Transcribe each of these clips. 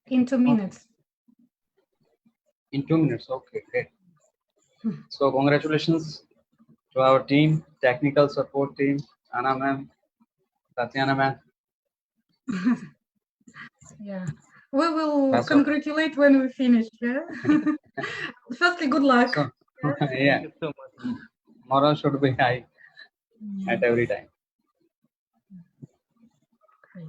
In 2 minutes. In 2 minutes, okay, great. So congratulations to our team, technical support team, Anna ma'am, Tatiana ma'am. Yeah. We will That's all. congratulate when we finish. Yeah. Firstly, good luck. So Thank yeah, you so much. morale should be high at every time. Great.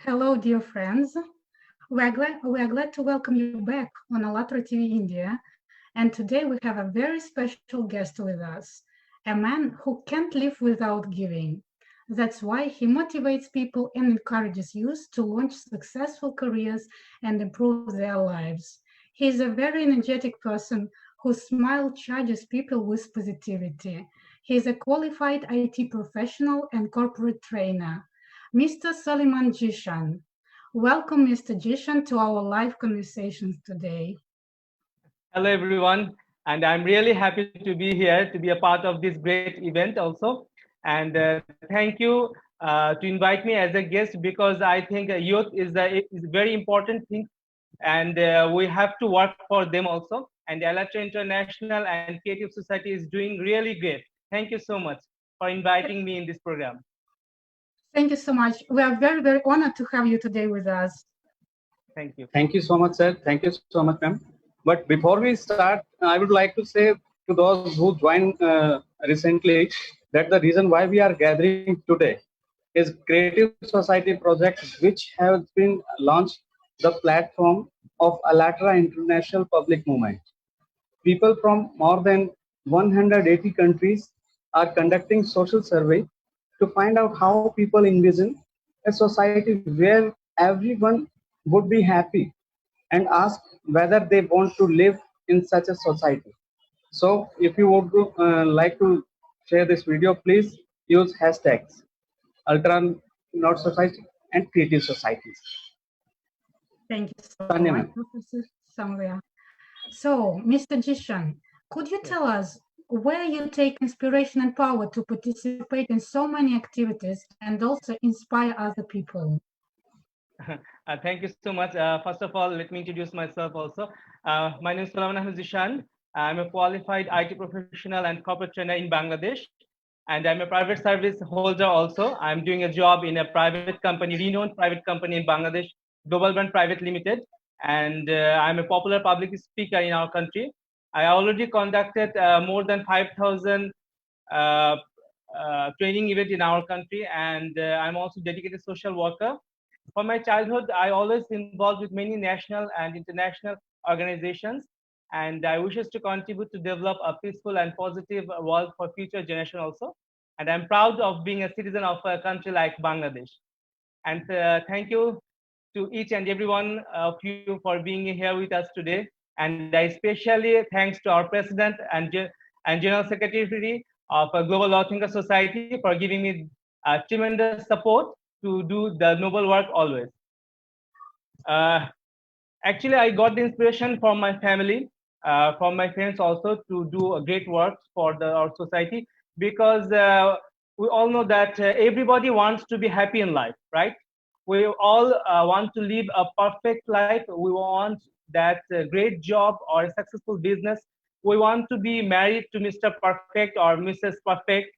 Hello, dear friends. We are glad to welcome you back on Allatra TV India. And today we have a very special guest with us, a man who can't live without giving. That's why he motivates people and encourages youth to launch successful careers and improve their lives. He is a very energetic person whose smile charges people with positivity. He is a qualified IT professional and corporate trainer. Mr. Soliman Jishan. Welcome, Mr. Jishan, to our live conversations today. Hello, everyone. And I'm really happy to be here to be a part of this great event also. And thank you to invite me as a guest because I think youth is a very important thing. And we have to work for them also. And Allatra International and Creative Society is doing really great. Thank you so much for inviting me in this program. Thank you so much. We are very, very honored to have you today with us. Thank you. Thank you so much, sir. Thank you so much, ma'am. But before we start, I would like to say to those who joined recently that the reason why we are gathering today is Creative Society project, which has been launched the platform of Allatra International Public Movement. People from more than 180 countries are conducting social survey to find out how people envision a society where everyone would be happy and ask whether they want to live in such a society. So if you would like to share this video, please use hashtags Ultra Not Society and Creative Societies. Thank you so Tanya much, ma'am. Professor Samria. So, Mr. Jishan, could you tell us where you take inspiration and power to participate in so many activities and also inspire other people? Thank you so much. First of all, let me introduce myself also. My name is Sulaiman Zishan. I'm a qualified IT professional and corporate trainer in Bangladesh. And I'm a private service holder also. I'm doing a job in a private company, renowned private company in Bangladesh, Global Brand Private Limited. And I'm a popular public speaker in our country. I already conducted more than 5,000 uh, training event in our country, and I'm also dedicated social worker. From my childhood, I always involved with many national and international organizations, and I wishes to contribute to develop a peaceful and positive world for future generation also. And I'm proud of being a citizen of a country like Bangladesh. And thank you to each and every one of you for being here with us today. And I especially thanks to our president and, and general secretary of Global Law Thinker Society for giving me tremendous support to do the noble work always. Uh, Actually, I got the inspiration from my family, from my friends also to do a great work for our society, because we all know that everybody wants to be happy in life, right? We all want to live a perfect life. We want that great job or a successful business. We want to be married to Mr. Perfect or Mrs. Perfect,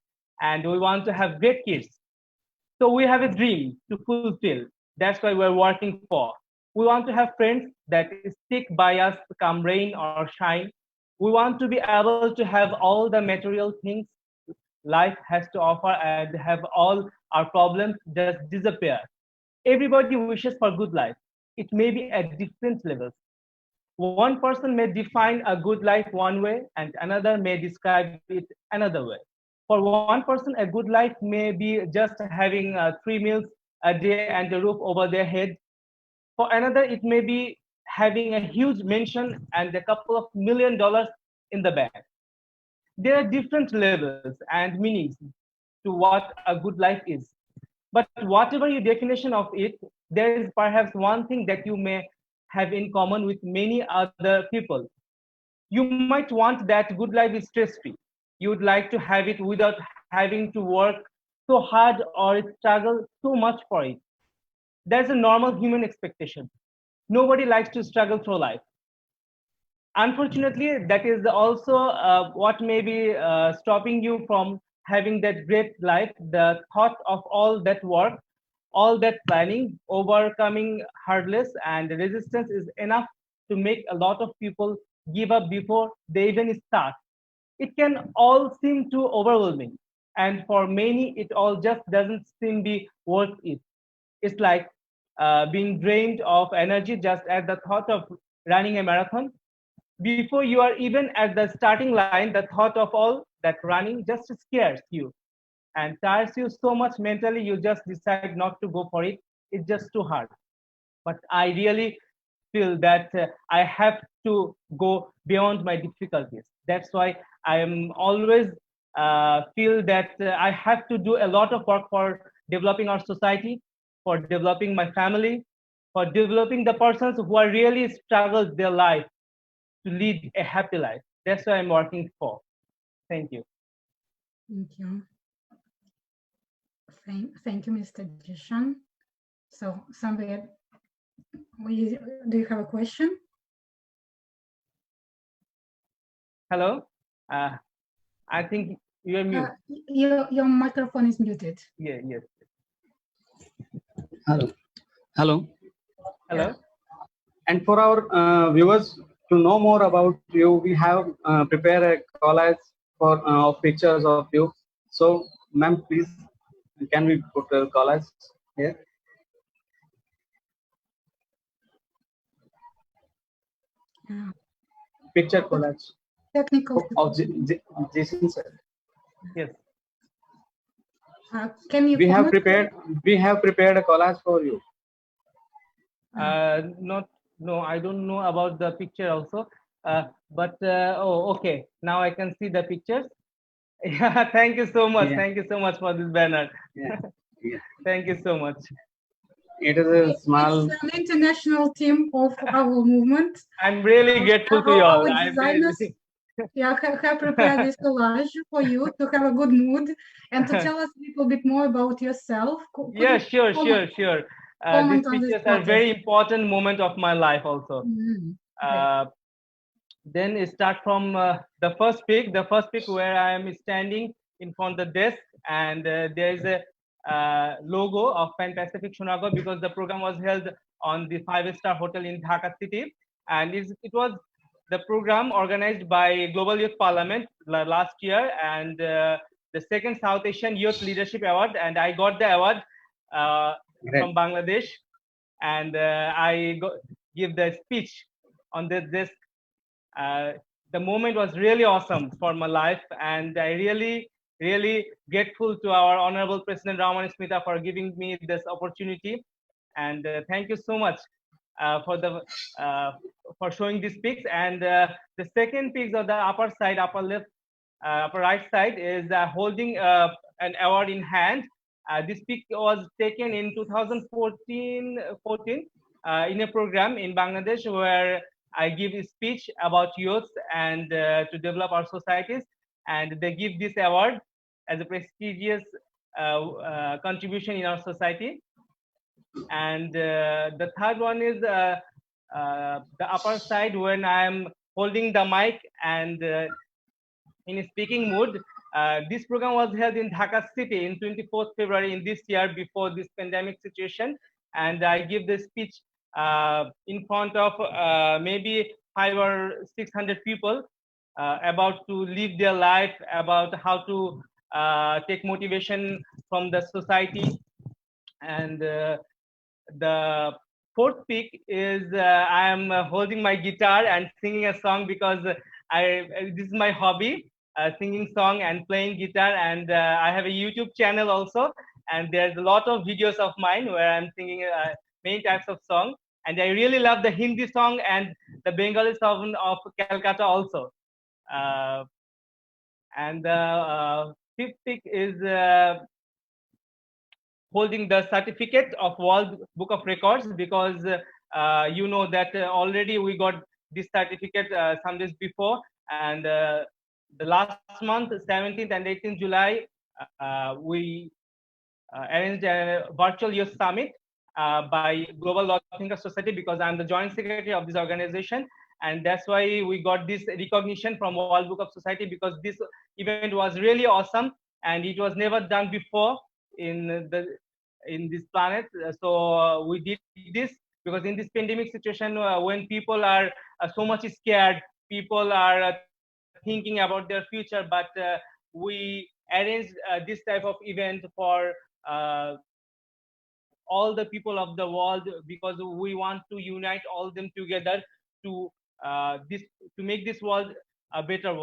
and we want to have great kids. So we have a dream to fulfill. That's why we're working for. We want to have friends that stick by us come rain or shine. We want to be able to have all the material things life has to offer and have all our problems just disappear. Everybody wishes for good life. It may be at different levels. One person may define a good life one way and another may describe it another way. For one person, a good life may be just having 3 meals a day and a roof over their head. For another, it may be having a huge mansion and a couple of $1 million in the bank. There are different levels and meanings to what a good life is. But whatever your definition of it, there is perhaps one thing that you may have in common with many other people. You might want that good life is stress free. You would like to have it without having to work so hard or struggle so much for it. That's a normal human expectation. Nobody likes to struggle through life. Unfortunately, that is also what may be stopping you from having that great life. The thought of all that work, all that planning, overcoming hurdles and resistance is enough to make a lot of people give up before they even start. It can all seem too overwhelming, and for many, it all just doesn't seem be worth it. It's like being drained of energy just at the thought of running a marathon. Before you are even at the starting line, the thought of all that running just scares you and tires you so much mentally, you just decide not to go for it. It's just too hard. But I really feel that I have to go beyond my difficulties. That's why I am always feel that I have to do a lot of work for developing our society, for developing my family, for developing the persons who are really struggled their life to lead a happy life. That's what I'm working for. Thank you. Thank you. Thank you, Mr. Jishan. So, Samved, do you have a question? Hello. I think you are mute. Your microphone is muted. Yeah. Yes. Hello. Hello. Hello. Yeah. And for our viewers to know more about you, we have prepared a collage for of pictures of you. So, ma'am, please, can we put a collage here? Yeah. Picture collage. Technical. Of Jason sir. Yes. Can you? We have prepared a collage for you. Not. No, I don't know about the picture also. But oh, okay. Now I can see the pictures. Yeah. Thank you so much. Yeah. Thank you so much for this banner. Yeah. Yeah. Thank you so much. It is a small. It's an international team of our movement. I'm really grateful to you all. Our designers, yeah, have prepared this collage for you to have a good mood and to tell us a little bit more about yourself. Yeah, sure. These pictures are very important moment of my life also. Then start from the first pic where I am standing in front of the desk, and there is a logo of Pan Pacific Shunago, because the program was held on the 5-star hotel in Dhaka city, and it was the program organized by Global Youth Parliament last year, and the second South Asian Youth Leadership Award, and I got the award from Bangladesh, and I give the speech on this. The moment was really awesome for my life, and I really grateful to our Honorable President Raman Smita for giving me this opportunity, and thank you so much for showing these pics. And the second pics on the upper side, upper left, upper right side is holding an award in hand. This pic was taken in 2014 in a program in Bangladesh where I give a speech about youth and to develop our societies, and they give this award as a prestigious contribution in our society. And the third one is the upper side when I'm holding the mic and in a speaking mood. This program was held in Dhaka city in 24th February in this year before this pandemic situation, and I give the speech in front of maybe 500 or 600 people about to live their life, about how to take motivation from the society. And the fourth pic is I am holding my guitar and singing a song because this is my hobby, singing song and playing guitar, and I have a YouTube channel also, and there's a lot of videos of mine where I'm singing many types of songs, and I really love the Hindi song and the Bengali song of Calcutta also. And the fifth pic is holding the certificate of World Book of Records, because you know that already we got this certificate some days before, and the last month, 17th and 18th July, we arranged a virtual youth summit by Global Law Thinker Society, because I'm the joint secretary of this organization, and that's why we got this recognition from World Book of Society, because this event was really awesome and it was never done before in this planet. So we did this because in this pandemic situation, when people are so much scared, people are thinking about their future, but we arranged this type of event for all the people of the world, because we want to unite all them together to to make this world a better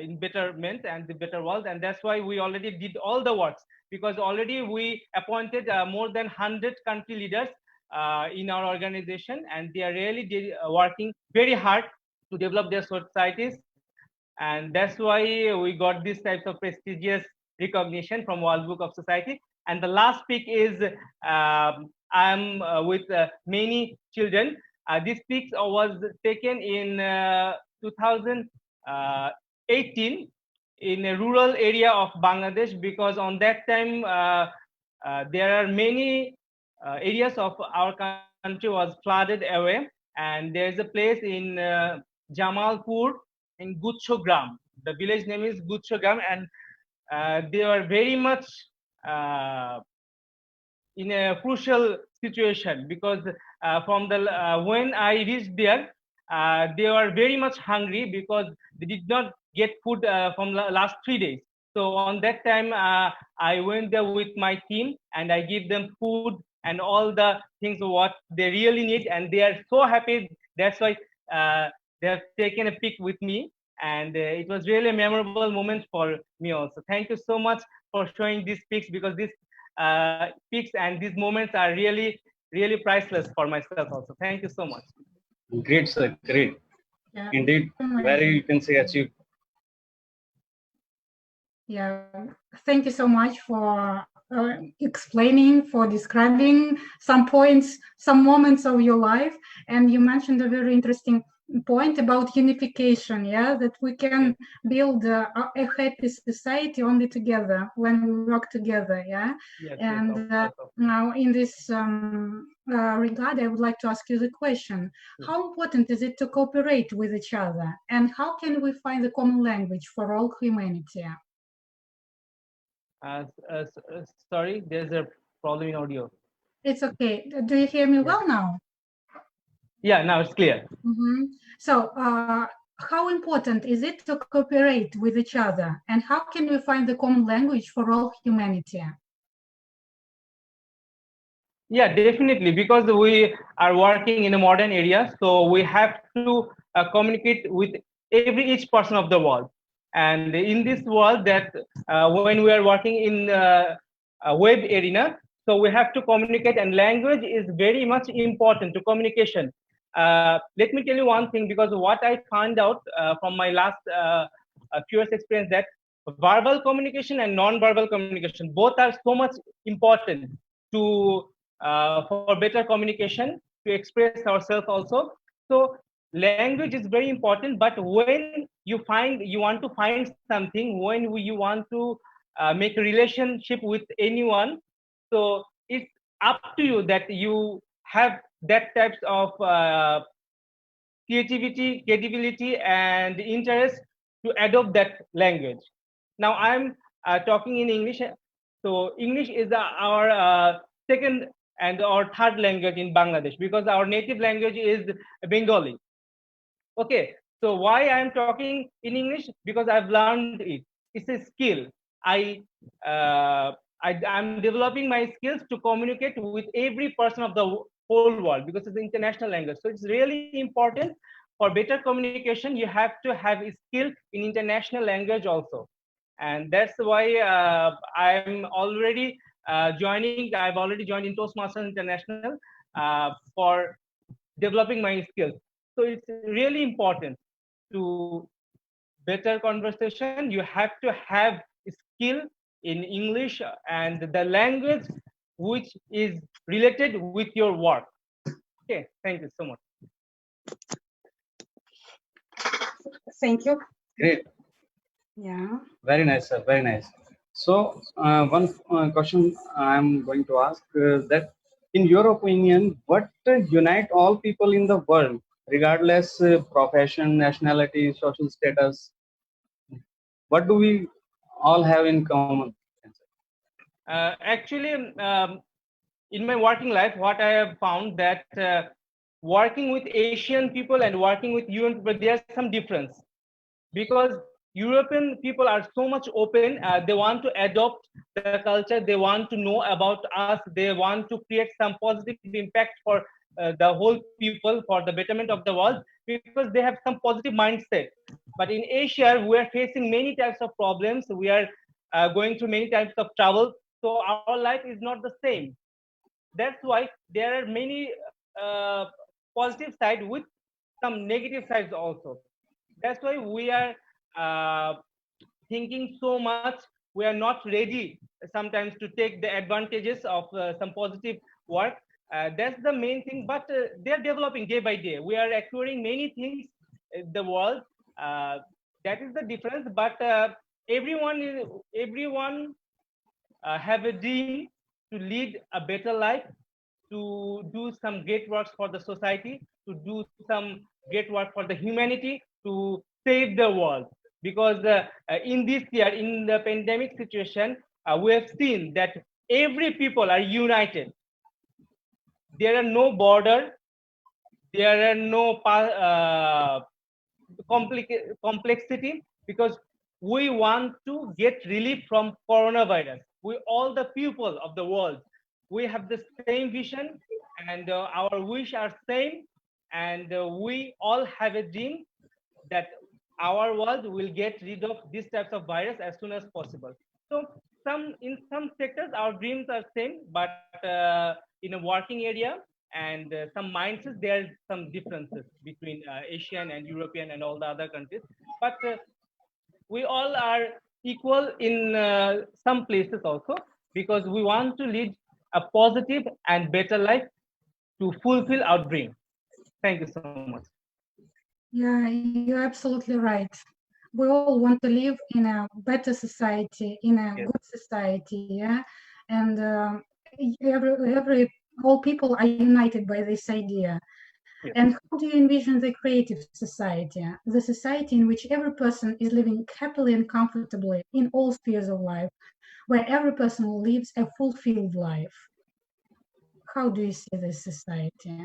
in betterment and the better world. And that's why we already did all the works, because already we appointed more than 100 country leaders in our organization, and they are really working very hard to develop their societies, and that's why we got these types of prestigious recognition from World Book of Society. And the last pic is I'm with many children. This pic was taken in 2018 in a rural area of Bangladesh, because on that time there are many areas of our country was flooded away, and there's a place in Jamalpur in Guchogram. The village name is Guchogram, and they were very much in a crucial situation, because from the when I reached there, they were very much hungry because they did not get food from the last 3 days. So on that time, I went there with my team and I give them food and all the things what they really need, and they are so happy. That's why they have taken a pic with me, and it was really a memorable moment for me also. Thank you so much for showing these pics, because these pics and these moments are really priceless for myself also. Thank you so much. Great, sir. Great. Yeah. Indeed, very, you can say, achieved. Yeah, thank you so much for explaining, for describing some points, some moments of your life. And you mentioned a very interesting point about unification, yeah, that we can build a happy society only together when we work together, yeah. Yes, and yes, now in this regard, I would like to ask you the question: how important is it to cooperate with each other, and how can we find a common language for all humanity? Sorry, there's a problem in audio. It's okay. Do you hear me well now? Yeah, now it's clear. So how important is it to cooperate with each other, and how can we find the common language for all humanity? Yeah, definitely, because we are working in a modern area, so we have to communicate with each person of the world. And in this world, that when we are working in a web arena, so we have to communicate, and language is very much important to communication. Let me tell you one thing, because what I found out from my last curious experience, that verbal communication and non-verbal communication both are so much important to for better communication, to express ourselves also. So language is very important, but when you want to find something, when you want to make a relationship with anyone, so it's up to you that you have that types of creativity, credibility, and interest to adopt that language. Now I'm talking in English. So English is our second and our third language in Bangladesh, because our native language is Bengali. Okay, so why I'm talking in English? Because I've learned it. It's a skill. I, uh, I'm developing my skills to communicate with every person of the whole world, because it's an international language. So it's really important. For better communication, you have to have a skill in international language also, and that's why I'm already joining. I've already joined in Toastmasters International for developing my skills. So it's really important to better conversation. You have to have skill in English and the language which is related with your work. Okay, thank you so much. Thank you. Great. Yeah. Very nice, sir. Very nice. So, one question I'm going to ask that, in your opinion, what unite all people in the world, regardless profession, nationality, social status? What do we all have in common? Actually, in my working life, what I have found that working with Asian people and working with UN people, there's some difference, because European people are so much open. They want to adopt the culture. They want to know about us. They want to create some positive impact for the whole people, for the betterment of the world, because they have some positive mindset. But in Asia, we are facing many types of problems. We are going through many types of trouble. So our life is not the same. That's why there are many positive sides with some negative sides also. That's why we are uh, thinking so much. We are not ready sometimes to take the advantages of some positive work. That's the main thing. But they're developing day by day. We are acquiring many things in the world. Uh, that is the difference. But everyone have a dream to lead a better life, to do some great works for the society, to do some great work for the humanity, to save the world. Because in this year, in the pandemic situation, we have seen that every people are united. There are no border, there are no complexity, because we want to get relief from coronavirus. We, all the people of the world, we have the same vision, and our wish are same, and we all have a dream that our world will get rid of these types of virus as soon as possible. So some, in some sectors our dreams are same, but in a working area and some mindsets, there are some differences between Asian and European and all the other countries. But we all are equal in some places also, because we want to lead a positive and better life to fulfill our dream. Thank you so much. Yeah, you're absolutely right. We all want to live in a better society, in a Yes. good society, yeah. And all people are united by this idea. Yes. And how do you envision the creative society, the society in which every person is living happily and comfortably in all spheres of life, where every person lives a fulfilled life? How do you see this society?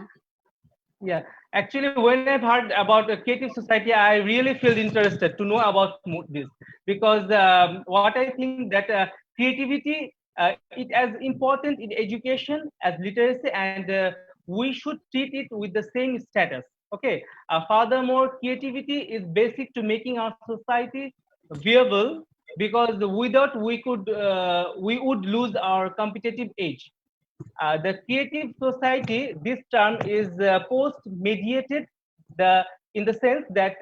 Yeah, actually, when I've heard about a creative society, I really feel interested to know about this because what I think that creativity it as important in education as literacy, and we should treat it with the same status. Okay. Furthermore, creativity is basic to making our society viable because without we would lose our competitive edge. The creative society, this term is post-mediated, the in the sense that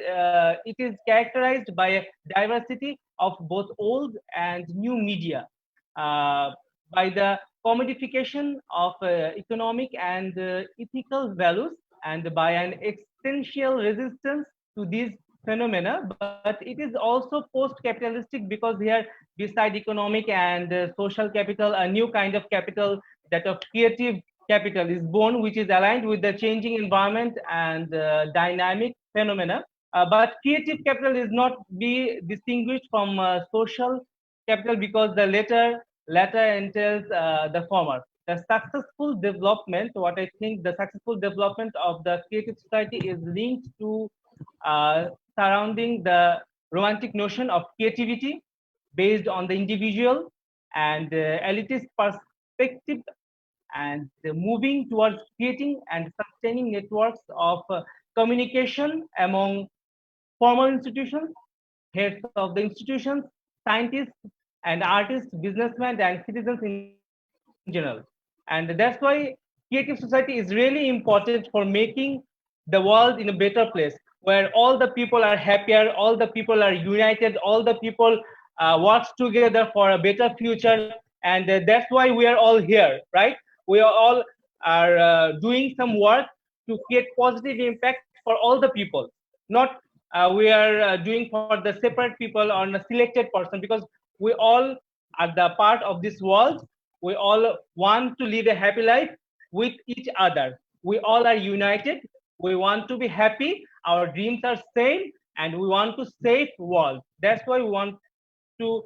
it is characterized by a diversity of both old and new media, uh, by the commodification of economic and ethical values, and by an existential resistance to these phenomena. But it is also post-capitalistic because here, beside economic and social capital, a new kind of capital, that of creative capital, is born, which is aligned with the changing environment and dynamic phenomena. But creative capital is not be distinguished from social capital because the latter entails the former. The successful development, what I think, the successful development of the creative society is linked to uh, surrounding the romantic notion of creativity based on the individual and elitist perspective, and moving towards creating and sustaining networks of communication among formal institutions, heads of the institutions, scientists and artists, businessmen and citizens in general. And that's why creative society is really important for making the world in a better place, where all the people are happier, all the people are united, all the people works together for a better future. And that's why we are all here, right? We are all are doing some work to create positive impact for all the people, not we are doing for the separate people or a selected person, because we all are the part of this world. We all want to live a happy life with each other. We all are united. We want to be happy. Our dreams are same, and we want to save world. That's why we want to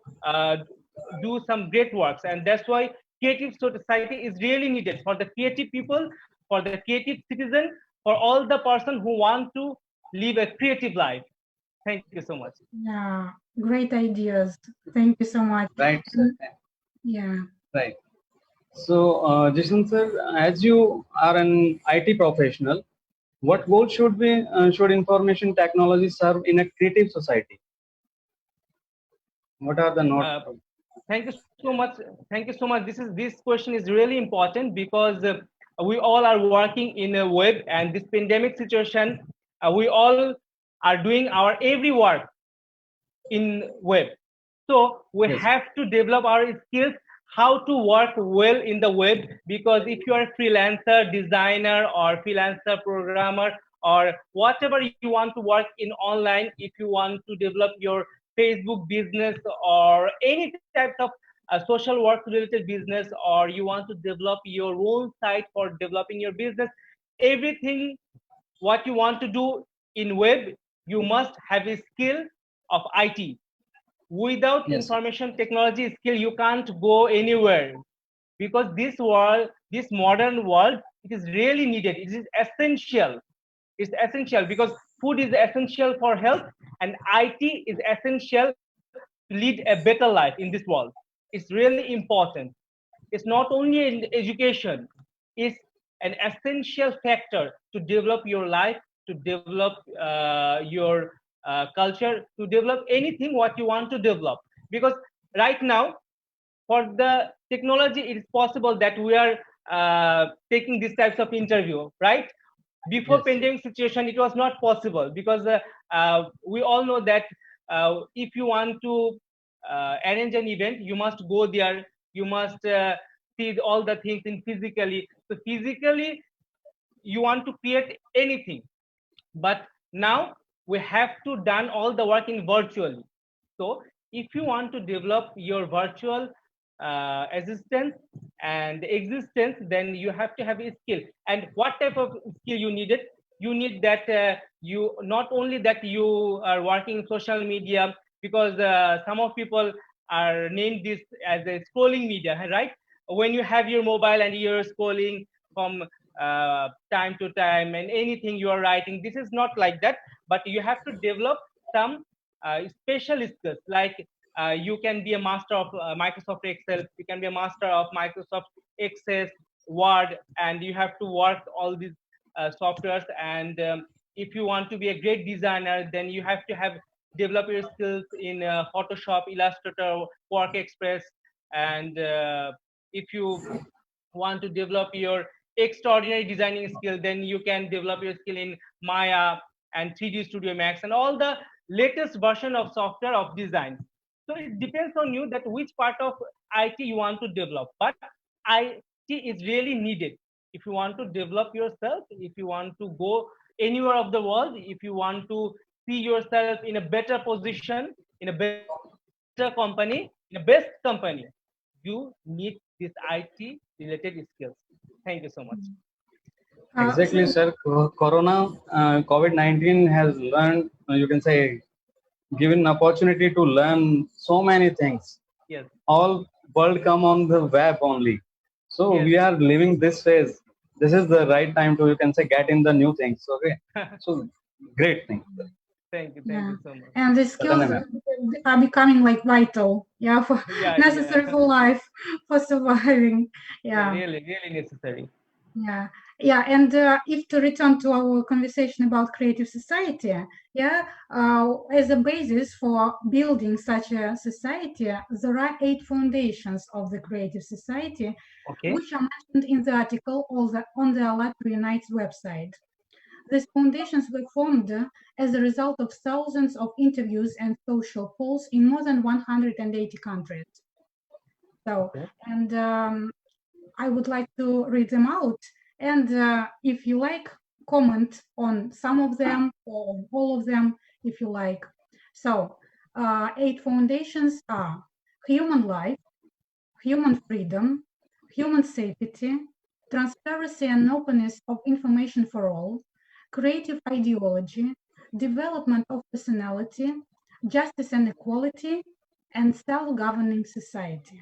do some great works, and that's why creative society is really needed for the creative people, for the creative citizen, for all the person who want to live a creative life. Thank you so much. Yeah, great ideas. Thank you so much. Right, sir. Yeah. Right. So, Jason sir, as you are an IT professional, what role should information technology serve in a creative society? What are the notes? Uh, Thank you so much. Thank you so much. This question is really important because we all are working in a web, and this pandemic situation, we all are doing our every work in web. So we Yes. have to develop our skills how to work well in the web, because if you are a freelancer, designer, or freelancer programmer, or whatever you want to work in online, if you want to develop your Facebook business or any type of social work related business, or you want to develop your own site for developing your business, everything what you want to do in web, you must have a skill of IT. Without Yes. information technology skill, you can't go anywhere, because this modern world, it is really needed. It is essential. It's essential because food is essential for health, and IT is essential to lead a better life in this world. It's really important. It's not only in education, it's an essential factor to develop your life, to develop your culture, to develop anything what you want to develop. Because right now, for the technology, it is possible that we are taking these types of interview, right? Before Yes. pandemic situation, it was not possible because we all know that if you want to arrange an event, you must go there, you must see all the things in physically. So physically, you want to create anything, but now we have to done all the work in virtually. So if you want to develop your virtual assistance and existence, then you have to have a skill. And what type of skill you needed? You need that you not only that you are working in social media, because some of people are named this as a scrolling media, right? When you have your mobile and you're scrolling from time to time, and anything you are writing. This is not like that, but you have to develop some special skills. Like you can be a master of Microsoft Excel, you can be a master of Microsoft Access, Word, and you have to work all these softwares. And if you want to be a great designer, then you have to have develop your skills in Photoshop, Illustrator, Work Express. And if you want to develop your extraordinary designing skill, then you can develop your skill in Maya and 3D Studio Max and all the latest version of software of design. So it depends on you that which part of IT you want to develop. But IT is really needed if you want to develop yourself, if you want to go anywhere of the world, if you want to see yourself in a better position, in a better company, in a best company, you need this IT related skills. Thank you so much. Exactly, So, sir. Corona, COVID-19 has learned, you can say, given opportunity to learn so many things. Yes, All world come on the web only. So yes. we are living this phase. This is the right time to, you can say, get in the new things. Okay. So great thing. Thank yeah, you so much. and the skills Certainly, ma'am. are becoming like vital, yeah, for Yeah, yeah. necessary for life, for surviving. Yeah, Yeah, really, really necessary. yeah, yeah. And if to return to our conversation about creative society, yeah, as a basis for building such a society, there are 8 foundations of the creative society, Okay. which are mentioned in the article on the Allatra Unites website. These foundations were formed as a result of thousands of interviews and social polls in more than 180 countries. So, Okay. and I would like to read them out. And if you like, comment on some of them or on all of them if you like. So, 8 foundations are human life, human freedom, human safety, transparency and openness of information for all, creative ideology, development of personality, justice and equality, and self-governing society.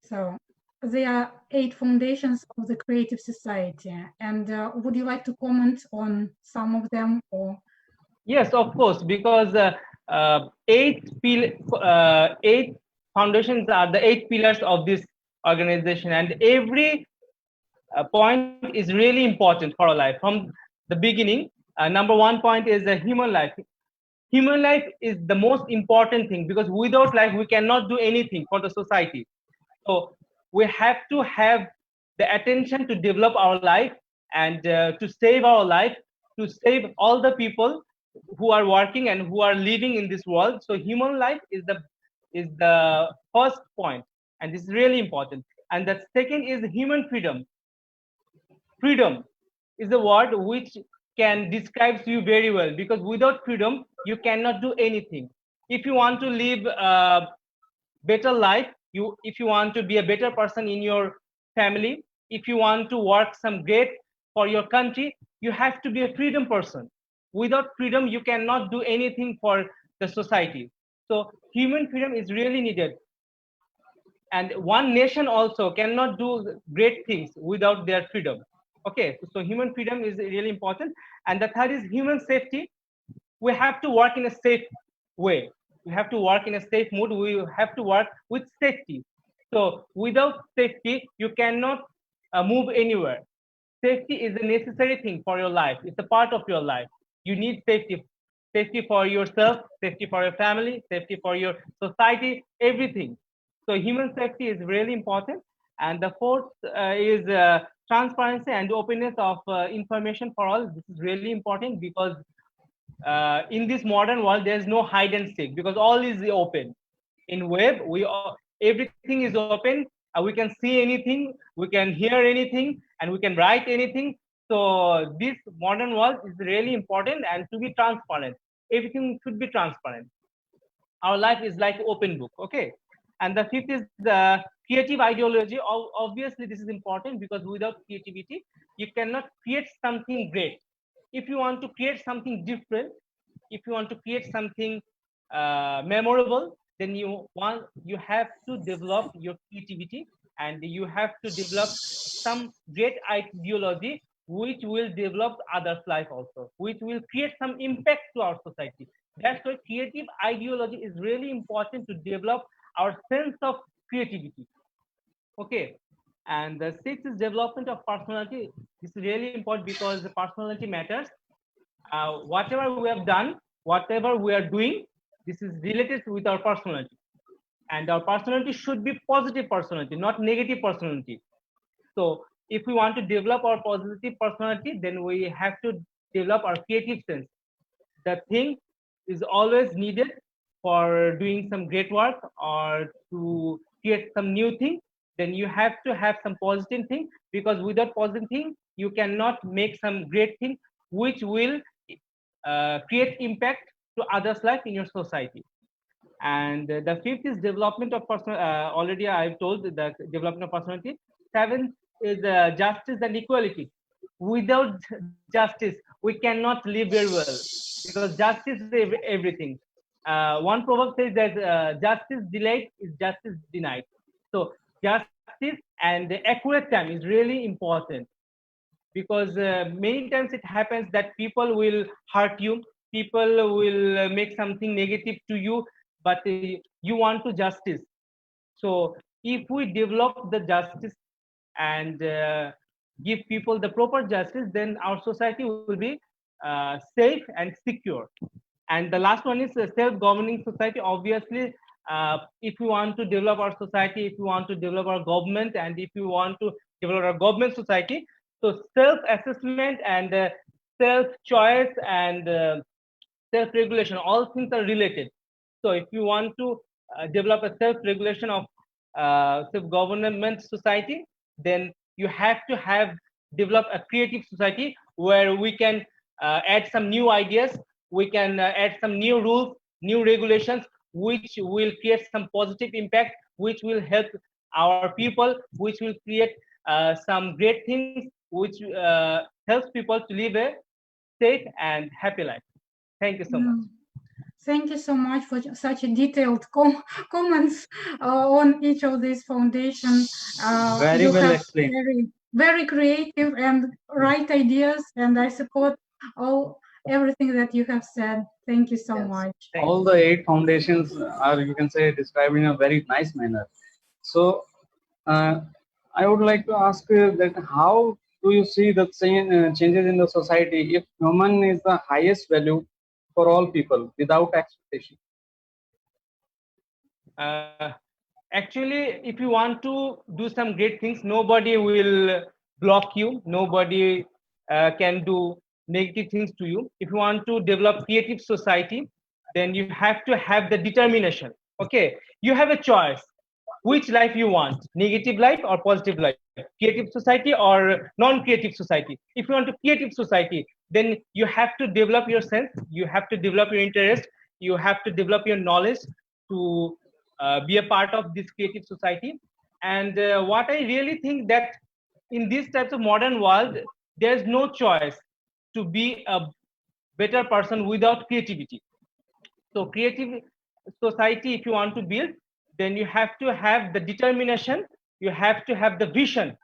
So there are 8 foundations of the creative society. And would you like to comment on some of them or? Yes, of course, because eight foundations are the 8 pillars of this organization, and every point is really important for our life from the beginning. Number one point is the human life. Human life is the most important thing, because without life we cannot do anything for the society. So we have to have the attention to develop our life, and to save our life, to save all the people who are working and who are living in this world. So human life is the first point, and this is really important. And the second is human freedom. Freedom is a word which can describes you very well, because without freedom you cannot do anything. If you want to live a better life, you if you want to be a better person in your family, if you want to work some great for your country, you have to be a freedom person. Without freedom you cannot do anything for the society. So human freedom is really needed, and one nation also cannot do great things without their freedom. Okay, so human freedom is really important. And the third is human safety. We have to work in a safe way, we have to work in a safe mood, we have to work with safety. So without safety you cannot move anywhere. Safety is a necessary thing for your life, it's a part of your life. You need safety. Safety for yourself, safety for your family, safety for your society, everything. So human safety is really important. And the fourth is transparency and openness of information for all. This is really important, because in this modern world there's no hide and seek, because all is open. In web everything is open, we can see anything, we can hear anything, and we can write anything. So this modern world is really important, and to be transparent, everything should be transparent. Our life is like open book. Okay. And the fifth is the creative ideology. Obviously this is important, because without creativity you cannot create something great. If you want to create something different, if you want to create something memorable, then you have to develop your creativity. and you have to develop some great ideology which will develop others' life also, which will create some impact to our society. That's why creative ideology is really important to develop our sense of creativity. Okay. And the sixth is development of personality. This is really important because the personality matters. Whatever we have done, whatever we are doing, this is related with our personality. And our personality should be positive personality, not negative personality. So if we want to develop our positive personality, then we have to develop our creative sense. The thing is always needed for doing some great work or to create some new thing. Then you have to have some positive thing, because without positive thing you cannot make some great thing which will create impact to others life in your society. And the fifth is development of personal. Already I've told the development of personality. Seventh is justice and equality. Without justice, we cannot live very well, because justice is everything. One proverb says that justice delayed is justice denied. So justice and the accurate time is really important, because many times it happens that people will hurt you, people will make something negative to you, but you want to justice. So if we develop the justice and give people the proper justice, then our society will be safe and secure. And the last one is a self-governing society. Obviously, if we want to develop our society, if we want to develop our government, and if we want to develop our government society, so self-assessment and self-choice and self-regulation, all things are related. So if you want to develop a self-regulation of self-government society, then you have to have develop a creative society where we can add some new ideas, we can add some new rules, new regulations, which will create some positive impact, which will help our people, which will create some great things, which helps people to live a safe and happy life. Thank you so much. Thank you so much for such a detailed comments on each of these foundations. Very You well have explained. very creative and right ideas, and I support everything that you have said. Thank you so much. All the 8 foundations are, you can say, described in a very nice manner. So I would like to ask that how do you see the changes in the society if human is the highest value for all people without expectation? Actually, if you want to do some great things, nobody will block you, nobody can do negative things to you. If you want to develop creative society, then you have to have the determination. Okay, you have a choice which life you want, negative life or positive life, creative society or non-creative society. If you want a creative society, then you have to develop your sense, you have to develop your interest, you have to develop your knowledge to be a part of this creative society. And what I really think that in these types of modern world, there's no choice to be a better person without creativity. So creative society, if you want to build, then you have to have the determination, you have to have the vision,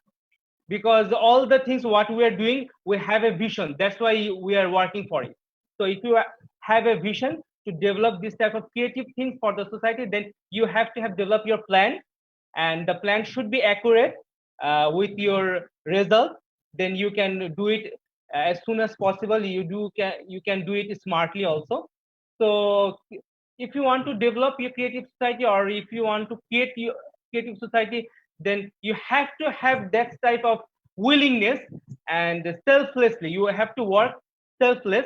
because all the things what we are doing, we have a vision. That's why we are working for it. So if you have a vision to develop this type of creative things for the society, then you have to have developed your plan, and the plan should be accurate with your result. Then you can do it as soon as possible. You can do it smartly also. So if you want to develop your creative society, or if you want to create your creative society, then you have to have that type of willingness, and selflessly you have to work selfless,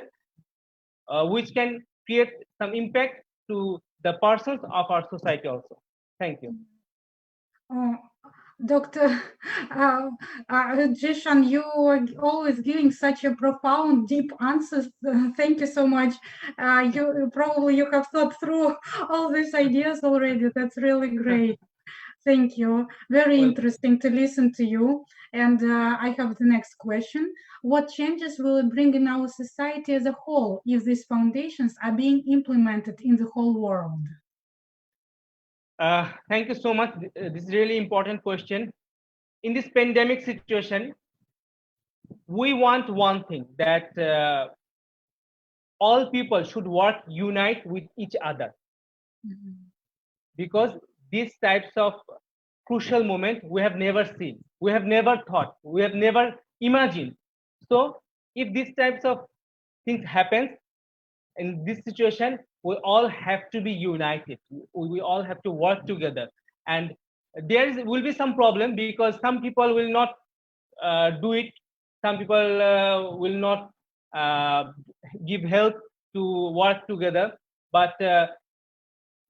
which can create some impact to the persons of our society also. Thank you. Dr. Jishan, you are always giving such a profound, deep answers. Thank you so much. You have thought through all these ideas already. That's really great. Thank you. Very interesting to listen to you. And I have the next question. What changes will it bring in our society as a whole if these foundations are being implemented in the whole world? Thank you so much. This is really important question. in this pandemic situation, we want one thing, that all people should work unite with each other, because these types of crucial moment we have never seen, we have never thought, we have never imagined. So if these types of things happen in this situation, we all have to be united, we all have to work together. And will be some problem, because some people will not do it, some people will not uh, give help to work together. But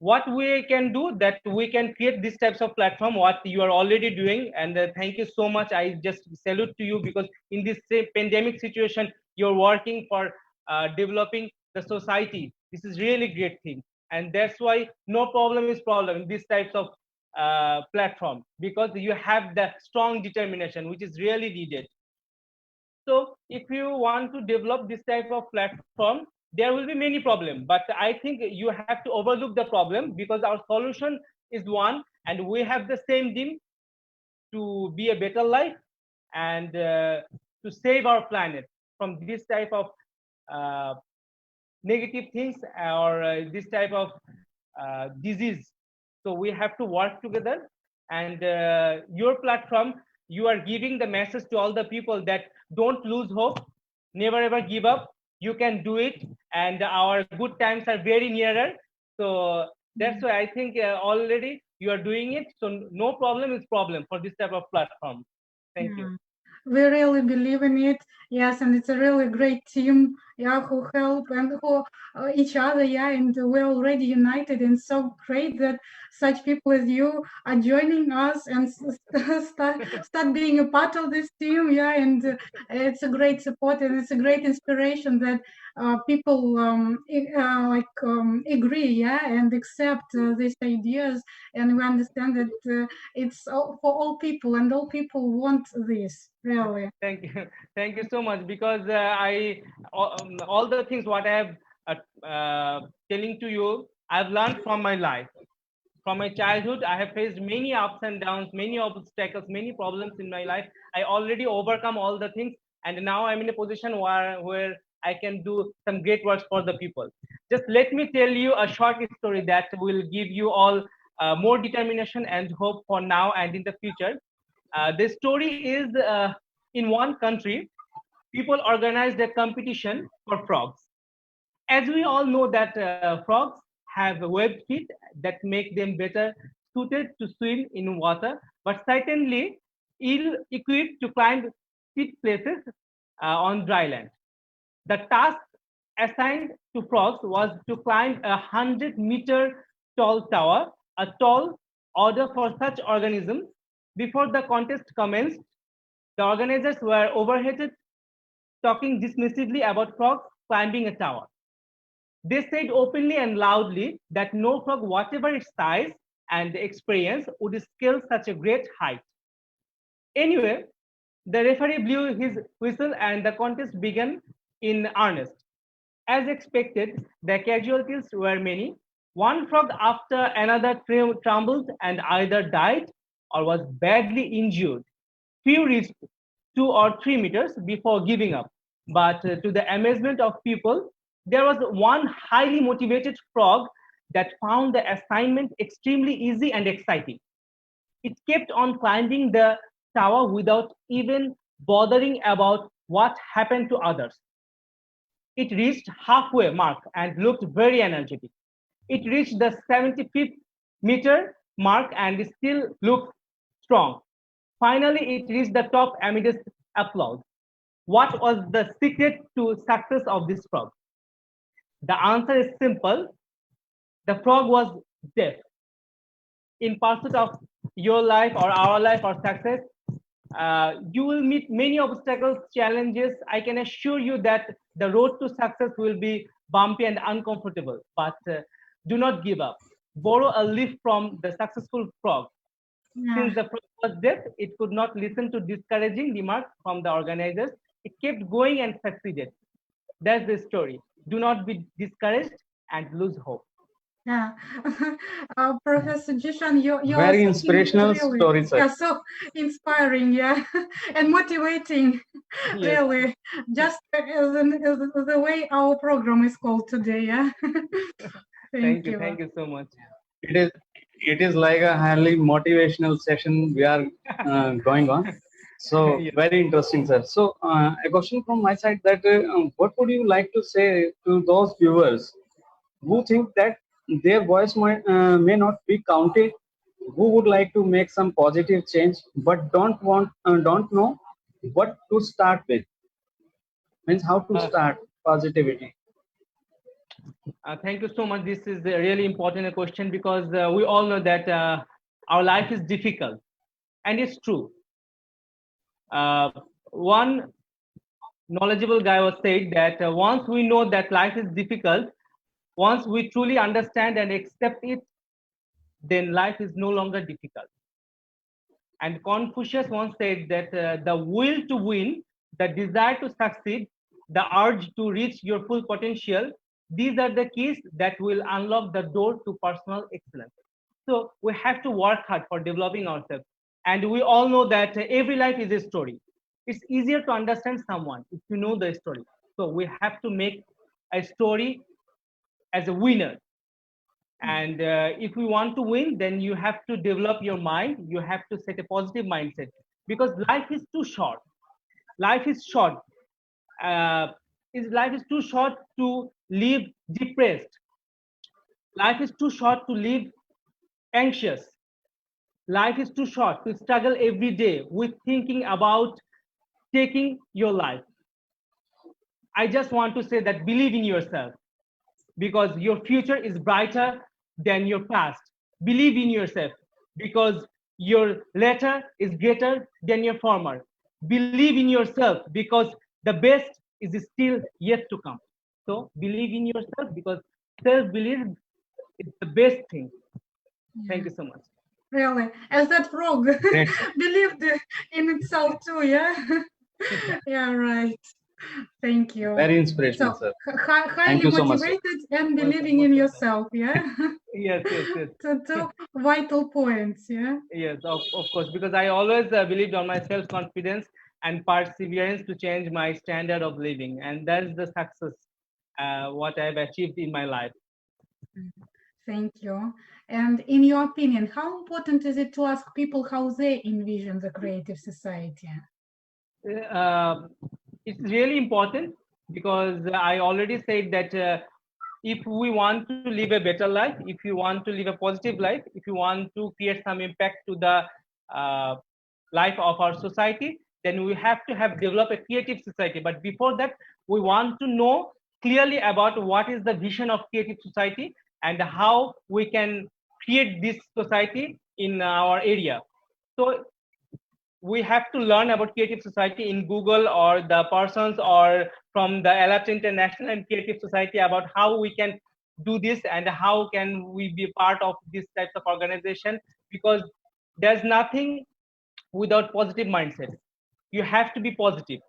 what we can do, that we can create these types of platform, what you are already doing. And thank you so much, I just salute to you, because in this pandemic situation you're working for developing the society. This is really great thing, and that's why no problem is problem in these types of platform, because you have the strong determination which is really needed. So if you want to develop this type of platform, there will be many problems, but I think you have to overlook the problem, because our solution is one, and we have the same dream to be a better life, and to save our planet from this type of uh, negative things, or this type of disease. So we have to work together. And your platform, you are giving the message to all the people that don't lose hope, never ever give up, you can do it, and our good times are very nearer. So that's why I think already you are doing it, so no problem is problem for this type of platform. Thank you. We really believe in it, yes, and it's a really great team, yeah, who help and who each other, yeah, and we're already united, and so great that such people as you are joining us and start being a part of this team, yeah, and it's a great support, and it's a great inspiration that people agree, yeah, and accept these ideas, and we understand that it's all, for all people, and all people want this, really. Thank you. Thank you so much, because all the things what I have telling to you, I've learned from my life. From my childhood, I have faced many ups and downs, many obstacles, many problems in my life. I already overcome all the things, and now I'm in a position where I can do some great works for the people. Just let me tell you a short story that will give you all more determination and hope for now and in the future. The story is in one country, people organized a competition for frogs. As we all know that frogs have webbed feet that make them better suited to swim in water, but certainly ill-equipped to climb steep places on dry land. The task assigned to frogs was to climb a 100-meter tall tower, a tall order for such organisms. Before the contest commenced, the organizers were overheated talking dismissively about frogs climbing a tower. They said openly and loudly that no frog, whatever its size and experience, would scale such a great height. Anyway, the referee blew his whistle and the contest began in earnest. As expected, the casualties were many. One frog after another trembled and either died or was badly injured. Few reached 2 or 3 meters before giving up. But to the amazement of people, there was one highly motivated frog that found the assignment extremely easy and exciting. It kept on climbing the tower without even bothering about what happened to others. It reached halfway mark and looked very energetic. It reached the 75th meter mark and still looked strong. Finally, it reached the top amidst applause. What was the secret to success of this frog? The answer is simple. The frog was deaf. In pursuit of your life or our life or success, you will meet many obstacles, challenges. I can assure you that the road to success will be bumpy and uncomfortable, but do not give up. Borrow a leaf from the successful frog. Yeah. Since the frog was deaf, it could not listen to discouraging remarks from the organizers. It kept going and succeeded. That's the story. Do not be discouraged and lose hope. Yeah, Professor Jishan, your Very speaking is inspirational really, story, sir. yeah, so inspiring, yeah, and motivating, Yes. really. Just as the way our program is called today, yeah. Thank you. Thank you so much. It is it is like a highly motivational session we are going on. So Yes. very interesting, sir. So a question from my side that what would you like to say to those viewers who think that their voice may not be counted, who would like to make some positive change but don't know what to start with, means how to Uh, start positivity. Thank you so much. This is a really important question because we all know that our life is difficult, and it's true. One knowledgeable guy was said that once we know that life is difficult, once we truly understand and accept it, then life is no longer difficult. And Confucius once said that the will to win, the desire to succeed, the urge to reach your full potential, these are the keys that will unlock the door to personal excellence. So we have to work hard for developing ourselves. And we all know that every life is a story. It's easier to understand someone if you know the story. So we have to make a story as a winner. And if we want to win, then you have to develop your mind. You have to set a positive mindset because life is too short. Life is short. Uh, life is too short to live depressed. Life is too short to live anxious. Life is too short to struggle every day with thinking about taking your life. I just want to say that believe in yourself because your future is brighter than your past. Believe in yourself because your later is greater than your former. Believe in yourself because the best is still yet to come. So believe in yourself because self belief is the best thing. Thank Yeah, you so much. really, as that frog Great, sir. believed in itself too, yeah. Yeah, right. Thank you. Very inspirational, So sir. Thank highly you so much, sir. motivated and Welcome, believing most in welcome. yourself, yeah. Yes, yes, yes. Two vital points, yeah. Yes, of course, because I always believed on my self confidence and perseverance to change my standard of living, and that's the success what I've achieved in my life. Thank you. And in your opinion, how important is it to ask people how they envision the creative society? Uh, it's really important because I already said that if we want to live a better life, if you want to live a positive life, if you want to create some impact to the uh, life of our society, then we have to have develop a creative society. But before that, we want to know clearly about what is the vision of creative society and how we can create this society in our area. So we have to learn about creative society in Google or the persons or from the Allatra International and Creative Society about how we can do this and how can we be part of these types of organization because there's nothing without positive mindset. You have to be positive.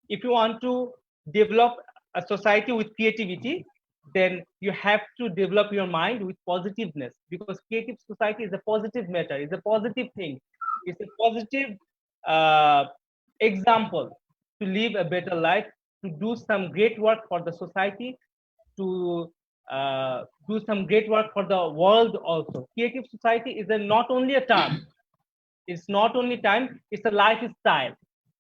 If you want to develop a society with creativity, then you have to develop your mind with positiveness because creative society is a positive matter, it's a positive thing, it's a positive uh, example to live a better life, to do some great work for the society, to do some great work for the world also. Creative society is not only a term, it's not only time, it's a lifestyle,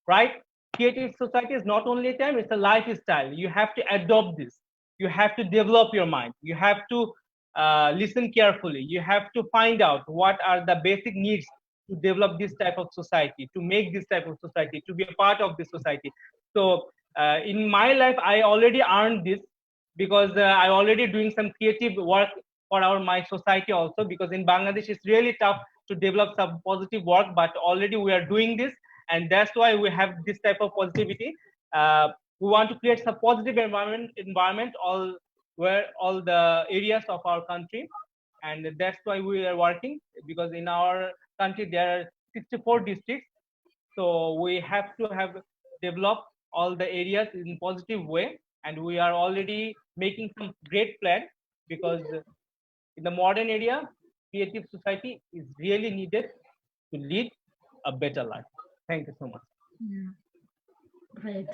right? Creative society is not only a time, it's a lifestyle. You have to adopt this. You have to develop your mind. You have to listen carefully. You have to find out what are the basic needs to develop this type of society, to make this type of society, to be a part of this society. So in my life, I already earned this because I already doing some creative work for our my society also because in Bangladesh it's really tough to develop some positive work, but already we are doing this, and that's why we have this type of positivity. We want to create some positive environment all where all the areas of our country, and that's why we are working because in our country there are 64 districts, so we have to have developed all the areas in positive way, and we are already making some great plan because in the modern area, creative society is really needed to lead a better life. Thank you so much. Yeah, great.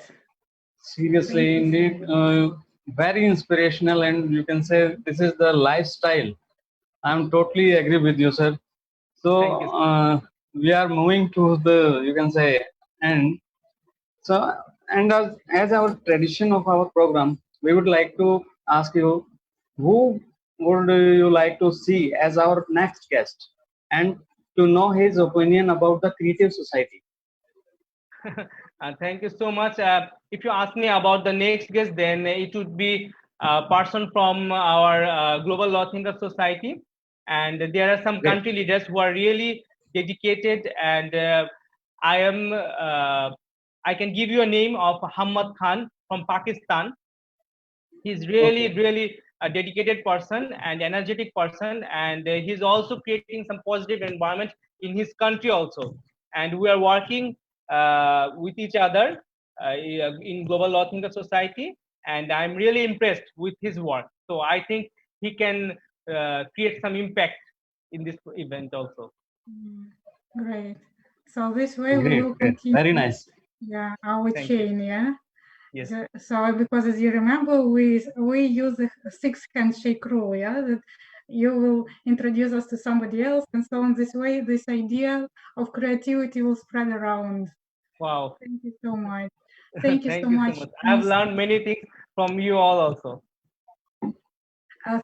Seriously, Thank you so indeed, very inspirational, and you can say this is the lifestyle. I'm totally agree with you, sir. So Thank you. we are moving to the, you can say, end. So, and as our tradition of our program, we would like to ask you, who would you like to see as our next guest, and to know his opinion about the creative society. Thank you so much. If you ask me about the next guest, then it would be a person from our Global Law Thinkers Society. And there are some Great. country leaders who are really dedicated. And I am, I can give you a name of Hamad Khan from Pakistan. He's really Okay. really a dedicated person and energetic person, and he's also creating some positive environment in his country also, and we are working with each other in Global Law Thinker Society, and I'm really impressed with his work. So I think he can create some impact in this event also. Great. So this way we Great, will great. Very continue, nice. yeah, our Thank you. chain, yeah. Yes. So because as you remember, we use the six handshake rule, yeah, that you will introduce us to somebody else, and so on. This way, this idea of creativity will spread around. Wow. Thank you so much. Thank you Thank so you so much. much. I've learned many things from you all also.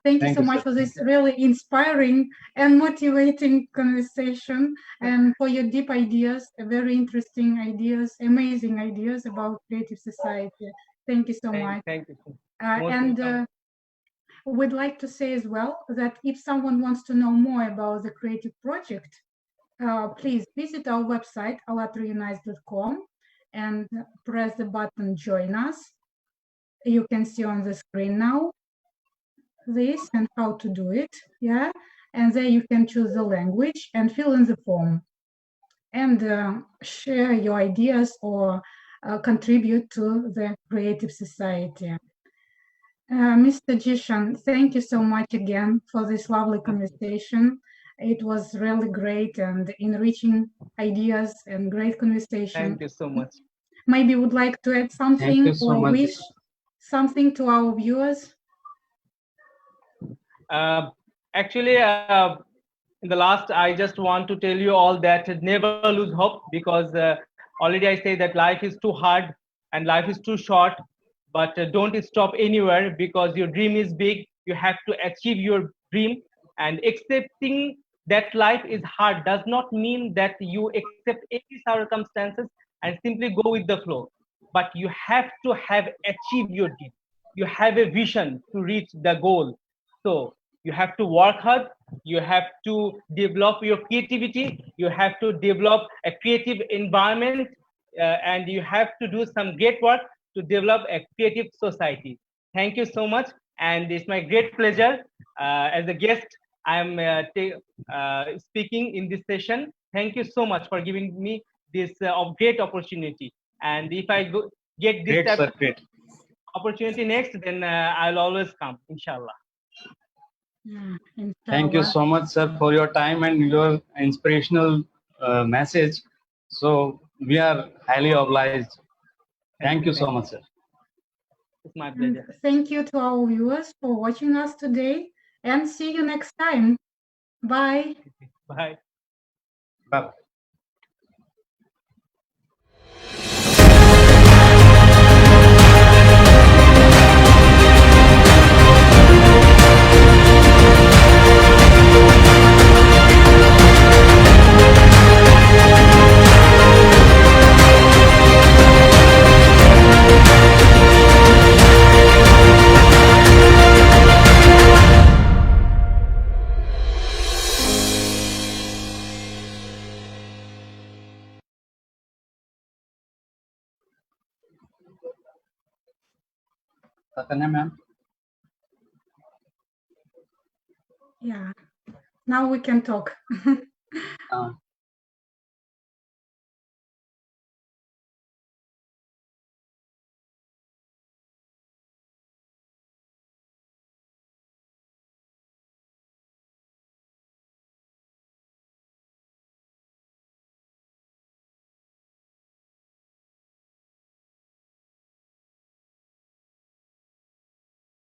Thank you Thank so you, much sir. for this really inspiring and motivating conversation, and for your deep ideas, very interesting ideas, amazing ideas about creative society. Thank you so much. Thank you. Most And welcome. we'd like to say as well that if someone wants to know more about the creative project, please visit our website, allatraunites.com, and press the button Join Us. You can see on the screen now this and how to do it, yeah, and then you can choose the language and fill in the form and share your ideas or contribute to the creative society. Mr. Jishan, thank you so much again for this lovely conversation. It was really great and enriching ideas and great conversation. Thank you so much. Maybe would like to add Thank something you so or much. wish something to our viewers? Actually, in the last, I just want to tell you all that never lose hope, because already I say that life is too hard and life is too short. But don't stop anywhere, because your dream is big. You have to achieve your dream, and accepting that life is hard does not mean that you accept any circumstances and simply go with the flow. But you have to have achieved your dream. You have a vision to reach the goal. So you have to work hard, you have to develop your creativity, you have to develop a creative environment, and you have to do some great work to develop a creative society. Thank you so much, and it's my great pleasure as a guest. I'm speaking in this session. Thank you so much for giving me this great opportunity. And if I get this Great, type sir. of Great. opportunity next, then I'll always come, inshallah. Yeah, Thank you inshallah. so much, sir, for your time and your inspirational message. So we are highly obliged. Thank you so Thank much, you. sir. It's my And pleasure. thank you to our viewers for watching us today, and see you next time. Bye. Bye. Bye. Satanya, ma'am. Yeah. Now we can talk.